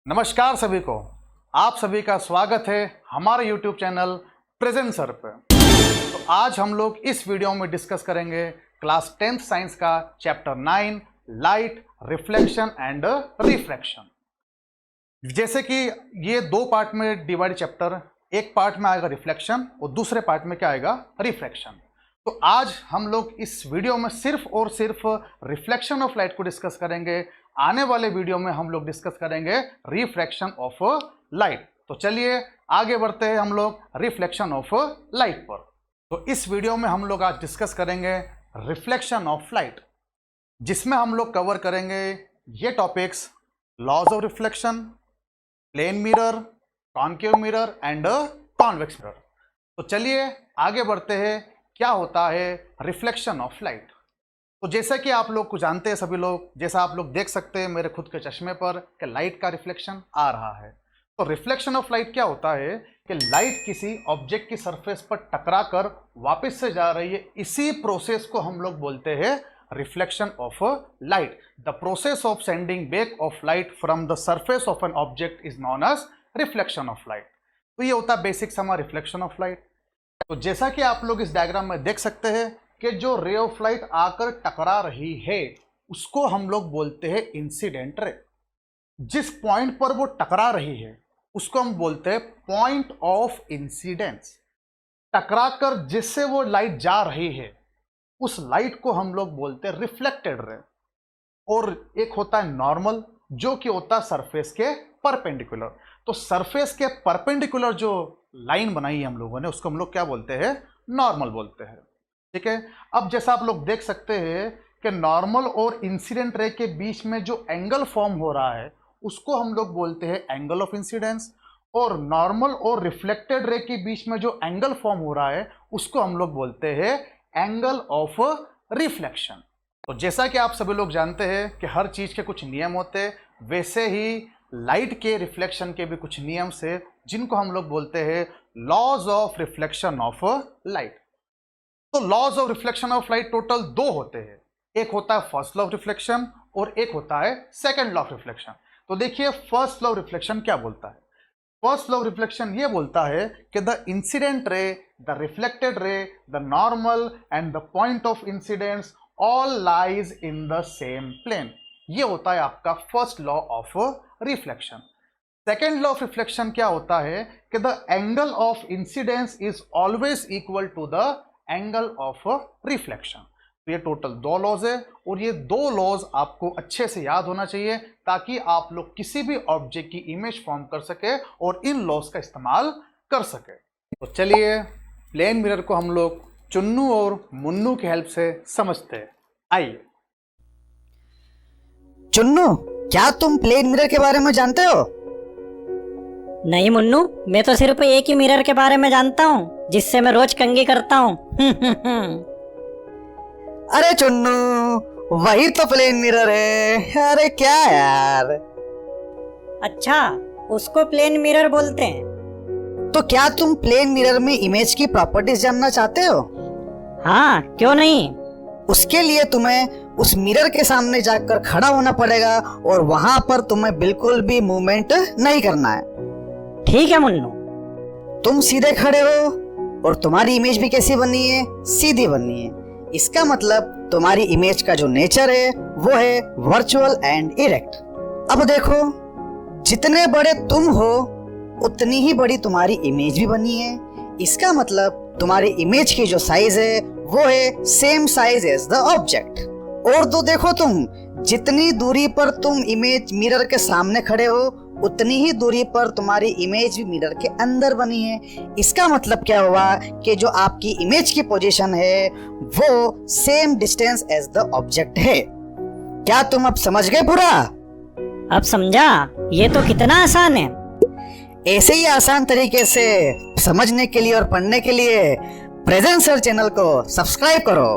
नमस्कार सभी को, आप सभी का स्वागत है हमारे YouTube चैनल प्रेजेंट सर पे। तो आज हम लोग इस वीडियो में डिस्कस करेंगे क्लास 10th साइंस का chapter 9 light, reflection and refraction. जैसे कि ये दो पार्ट में डिवाइड चैप्टर, एक पार्ट में आएगा रिफ्लेक्शन और दूसरे पार्ट में क्या आएगा, रिफ्रैक्शन। तो आज हम लोग इस वीडियो में सिर्फ और सिर्फ रिफ्लेक्शन ऑफ लाइट को डिस्कस करेंगे। आने वाले वीडियो में हम लोग डिस्कस करेंगे रिफ्रैक्शन ऑफ लाइट। तो चलिए आगे बढ़ते हैं हम लोग रिफ्लेक्शन ऑफ लाइट पर। तो इस वीडियो में हम लोग आज डिस्कस करेंगे रिफ्लेक्शन ऑफ लाइट, जिसमें हम लोग कवर करेंगे ये topics: laws of reflection, plane mirror, concave mirror and convex mirror. तो चलिए आगे बढ़ते हैं, क्या होता है रिफ्लेक्शन ऑफ लाइट। तो जैसा कि आप लोग को जानते हैं सभी लोग, जैसा आप लोग देख सकते हैं मेरे खुद के चश्मे पर कि लाइट का रिफ्लेक्शन आ रहा है। तो रिफ्लेक्शन ऑफ लाइट क्या होता है कि लाइट किसी ऑब्जेक्ट की सरफेस पर टकरा कर वापस से जा रही है, इसी प्रोसेस को हम लोग बोलते हैं reflection of light. The process of sending back of light from the surface of an object is known as reflection of light. तो ये होता है बेसिक समा रिफ्लेक्शन ऑफ लाइट। तो जैसा कि आप लोग इस डायग्राम में देख सकते हैं कि जो रे ऑफ लाइट आकर टकरा रही है उसको हम लोग बोलते हैं इंसिडेंट रे। जिस पॉइंट पर वो टकरा रही है उसको हम बोलते हैं पॉइंट ऑफ इंसिडेंस। टकरा कर जिससे वो लाइट जा रही है उस लाइट को हम लोग बोलते हैं रिफ्लेक्टेड रे। और एक होता है नॉर्मल, जो कि होता है सरफेस के परपेंडिकुलर। तो सरफेस के परपेंडिकुलर जो लाइन बनाई है हम लोगों ने उसको हम लोग क्या बोलते हैं, नॉर्मल बोलते हैं। ठीक है। अब जैसा आप लोग देख सकते हैं कि नॉर्मल और इंसिडेंट रे के बीच में जो एंगल फॉर्म हो रहा है उसको हम लोग बोलते हैं एंगल ऑफ इंसिडेंस, और नॉर्मल और रिफ्लेक्टेड रे के बीच में जो एंगल फॉर्म हो रहा है उसको हम लोग बोलते हैं एंगल ऑफ रिफ्लेक्शन। तो जैसा कि आप सभी लोग जानते हैं कि हर चीज के कुछ नियम होते हैं, वैसे ही लाइट के रिफ्लेक्शन के भी कुछ नियम से, जिनको हम लोग बोलते हैं laws of reflection of light. तो laws of reflection of light total दो होते हैं, एक होता है फर्स्ट लॉ ऑफ रिफ्लेक्शन और एक होता है सेकंड लॉ ऑफ रिफ्लेक्शन। तो देखिए फर्स्ट लॉ ऑफ रिफ्लेक्शन क्या बोलता है। फर्स्ट लॉ ऑफ रिफ्लेक्शन ये बोलता है कि the incident ray, the reflected ray, the normal and the point of incidence all lies in the same plane. ये होता है आपका first law of reflection. Second law of reflection क्या होता है कि the angle of incidence is always equal to the angle of reflection. तो ये टोटल दो लॉज है और ये दो लॉज आपको अच्छे से याद होना चाहिए ताकि आप लोग किसी भी ऑब्जेक्ट की इमेज फॉर्म कर सके और इन लॉज का इस्तेमाल कर सके। तो चलिए प्लेन मिरर को हम लोग चुन्नू और मुन्नू की हेल्प से समझते हैं। आइए। चुन्नू, क्या तुम प्लेन मिरर के बारे में जानते हो? नहीं मुन्नू, मैं तो सिर्फ एक ही मिरर के बारे में जानता हूँ जिससे मैं रोज कंघी करता हूँ। अरे चुन्नू, वही तो प्लेन मिरर है। अरे क्या यार। अच्छा, उसको प्लेन मिरर बोलते हैं। तो क्या तुम प्लेन मिरर में इमेज की प्रॉपर्टीज जानना चाहते हो? हाँ, क्यों नहीं। उसके लिए तुम्हें उस मिरर के सामने जाकर खड़ा होना पड़ेगा और वहां पर तुम्हें बिल्कुल भी मूवमेंट नहीं करना है। ठीक है मुन्नू। तुम सीधे खड़े हो और तुम्हारी इमेज भी कैसी बनी है, सीधी बनी है। इसका मतलब तुम्हारी इमेज का जो नेचर है वो है वर्चुअल एंड इरेक्ट। अब देखो, जितने बड़े तुम हो उतनी ही बड़ी तुम्हारी इमेज भी बनी है। इसका मतलब तुम्हारी इमेज की जो साइज है वो है same size as the object. और तो देखो, तुम जितनी दूरी पर तुम इमेज मिरर के सामने खड़े हो उतनी ही दूरी पर तुम्हारी इमेज भी मिरर के अंदर बनी है। इसका मतलब क्या हुआ कि जो आपकी इमेज की पोजीशन है वो same distance as the object है। क्या तुम अब समझ गए पूरा? अब समझा। ये तो कितना आसान है। ऐसे ही आसान तरीके से समझने के लिए और पढ़ने के लिए प्रेजेंट सर चैनल को सब्सक्राइब करो।